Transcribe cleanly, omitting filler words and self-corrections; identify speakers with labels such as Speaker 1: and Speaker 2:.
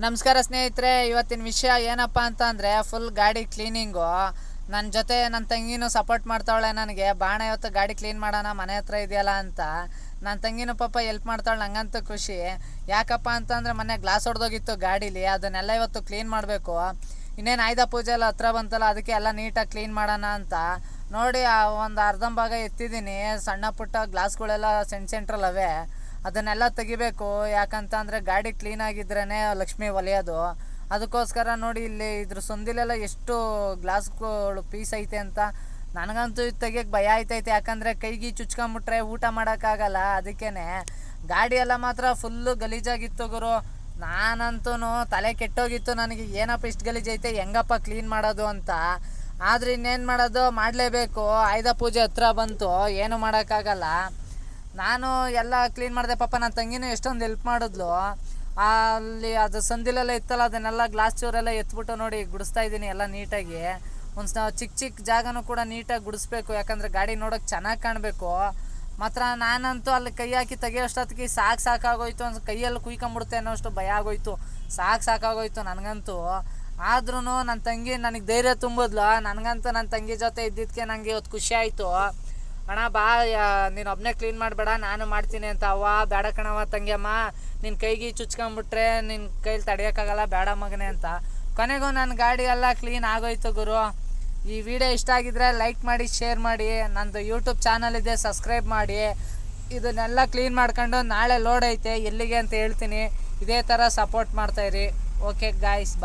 Speaker 1: ನಮಸ್ಕಾರ ಸ್ನೇಹಿತರೆ, ಇವತ್ತಿನ ವಿಷಯ ಏನಪ್ಪ ಅಂತಂದರೆ ಫುಲ್ ಗಾಡಿ ಕ್ಲೀನಿಂಗು. ನನ್ನ ಜೊತೆ ನನ್ನ ತಂಗಿನೂ ಸಪೋರ್ಟ್ ಮಾಡ್ತಾವಳೆ ನನಗೆ. ಬಾಣ ಇವತ್ತು ಗಾಡಿ ಕ್ಲೀನ್ ಮಾಡೋಣ ಮನೆ ಹತ್ರ ಇದೆಯಲ್ಲ ಅಂತ. ನನ್ನ ತಂಗಿನೂ ಪಾಪ ಹೆಲ್ಪ್ ಮಾಡ್ತಾಳೆ, ನಂಗಂತೂ ಖುಷಿ. ಯಾಕಪ್ಪ ಅಂತಂದರೆ ಮೊನ್ನೆ ಗ್ಲಾಸ್ ಹೊಡೆದೋಗಿತ್ತು ಗಾಡೀಲಿ, ಅದನ್ನೆಲ್ಲ ಇವತ್ತು ಕ್ಲೀನ್ ಮಾಡಬೇಕು. ಇನ್ನೇನು ಆಯುಧ ಪೂಜೆ ಎಲ್ಲ ಹತ್ರ ಬಂತಲ್ಲ, ಅದಕ್ಕೆ ಎಲ್ಲ ನೀಟಾಗಿ ಕ್ಲೀನ್ ಮಾಡೋಣ ಅಂತ ನೋಡಿ ಒಂದು ಅರ್ಧಂಭಾಗ ಎತ್ತಿದ್ದೀನಿ. ಸಣ್ಣ ಪುಟ್ಟ ಗ್ಲಾಸ್ಗಳೆಲ್ಲ ಸೆಂಟ್ರಲ್ಲವೇ, ಅದನ್ನೆಲ್ಲ ತೆಗಿಬೇಕು. ಯಾಕಂತ ಅಂದರೆ ಗಾಡಿ ಕ್ಲೀನಾಗಿದ್ರೇ ಲಕ್ಷ್ಮಿ ಒಲೆಯೋದು. ಅದಕ್ಕೋಸ್ಕರ ನೋಡಿ ಇಲ್ಲಿ ಇದ್ರ ಸಂದಿಲೆಲ್ಲ ಎಷ್ಟು ಗ್ಲಾಸ್ಗಳು ಪೀಸ್ ಐತೆ ಅಂತ. ನನಗಂತೂ ಇದು ತೆಗಿಯೋಕ್ಕೆ ಭಯ ಆಯ್ತೈತೆ, ಯಾಕಂದರೆ ಕೈಗೆ ಚುಚ್ಕೊಂಬಿಟ್ರೆ ಊಟ ಮಾಡೋಕ್ಕಾಗಲ್ಲ. ಅದಕ್ಕೇ ಗಾಡಿ ಎಲ್ಲ ಮಾತ್ರ ಫುಲ್ಲು ಗಲೀಜಾಗಿತ್ತು ಗುರು. ನಾನಂತೂ ತಲೆ ಕೆಟ್ಟೋಗಿತ್ತು ನನಗೆ, ಏನಪ್ಪ ಇಷ್ಟು ಗಲೀಜೈತೆ, ಹೆಂಗಪ್ಪ ಕ್ಲೀನ್ ಮಾಡೋದು ಅಂತ. ಆದರೆ ಇನ್ನೇನು ಮಾಡೋದು, ಮಾಡಲೇಬೇಕು. ಆಯುಧ ಪೂಜೆ ಹತ್ರ ಬಂತು, ಏನು ಮಾಡೋಕ್ಕಾಗಲ್ಲ. ನಾನು ಎಲ್ಲ ಕ್ಲೀನ್ ಮಾಡಿದೆ. ಪಾಪ ನನ್ನ ತಂಗಿನೂ ಎಷ್ಟೊಂದು ಹೆಲ್ಪ್ ಮಾಡಿದ್ಲು. ಅಲ್ಲಿ ಅದು ಸಂದಿಲೆಲ್ಲ ಇತ್ತಲ್ಲ, ಅದನ್ನೆಲ್ಲ ಗ್ಲಾಸ್ ಚೂರೆಲ್ಲ ಎತ್ಬಿಟ್ಟು ನೋಡಿ ಗುಡಿಸ್ತಾ ಇದ್ದೀನಿ ಎಲ್ಲ ನೀಟಾಗಿ. ಒಂದು ಚಿಕ್ಕ ಚಿಕ್ಕ ಜಾಗನೂ ಕೂಡ ನೀಟಾಗಿ ಗುಡಿಸ್ಬೇಕು, ಯಾಕಂದರೆ ಗಾಡಿ ನೋಡೋಕೆ ಚೆನ್ನಾಗಿ ಕಾಣಬೇಕು. ಮಾತ್ರ ನಾನಂತೂ ಅಲ್ಲಿ ಕೈ ಹಾಕಿ ತೆಗಿಯೋಷ್ಟೊತ್ತಿಗೆ ಸಾಕಾಗೋಯ್ತು. ಒಂದು ಕೈಯಲ್ಲಿ ಕುಯ್ಕೊಂಬಿಡುತ್ತೆ ಅನ್ನೋಷ್ಟು ಭಯ ಆಗೋಯ್ತು. ಸಾಕಾಗೋಯ್ತು ನನಗಂತೂ. ಆದ್ರೂ ನನ್ನ ತಂಗಿ ನನಗೆ ಧೈರ್ಯ ತುಂಬಿದ್ಲು. ನನಗಂತೂ ನನ್ನ ತಂಗಿ ಜೊತೆ ಇದ್ದಿದ್ದಕ್ಕೆ ನನಗೆ ಇವತ್ತು ಖುಷಿ ಆಯಿತು. ಅಣ್ಣ ಬಾ, ನೀನು ಒಬ್ಬನೇ ಕ್ಲೀನ್ ಮಾಡಬೇಡ, ನಾನು ಮಾಡ್ತೀನಿ ಅಂತ. ಅವ್ವ ಬೇಡ ಕಣವ ತಂಗಿಯಮ್ಮ, ನಿನ್ನ ಕೈಗೆ ಚುಚ್ಕೊಂಬಿಟ್ರೆ ನಿನ್ನ ಕೈಲಿ ತಡೆಯೋಕ್ಕಾಗಲ್ಲ, ಬೇಡ ಮಗನೇ ಅಂತ. ಕೊನೆಗೂ ನನ್ನ ಗಾಡಿ ಎಲ್ಲ ಕ್ಲೀನ್ ಆಗೋಯ್ತು ಗುರು. ಈ ವಿಡಿಯೋ ಇಷ್ಟ ಆಗಿದ್ರೆ ಲೈಕ್ ಮಾಡಿ, ಶೇರ್ ಮಾಡಿ. ನಂದು ಯೂಟ್ಯೂಬ್ ಚಾನಲ್ ಇದೆ, ಸಬ್ಸ್ಕ್ರೈಬ್ ಮಾಡಿ. ಇದನ್ನೆಲ್ಲ ಕ್ಲೀನ್ ಮಾಡ್ಕೊಂಡು ನಾಳೆ ಲೋಡ್ ಐತೆ ಎಲ್ಲಿಗೆ ಅಂತ ಹೇಳ್ತೀನಿ. ಇದೇ ಥರ ಸಪೋರ್ಟ್ ಮಾಡ್ತಾಯಿರಿ. ಓಕೆ ಗಾಯ್ಸ್, ಬಾಯ್.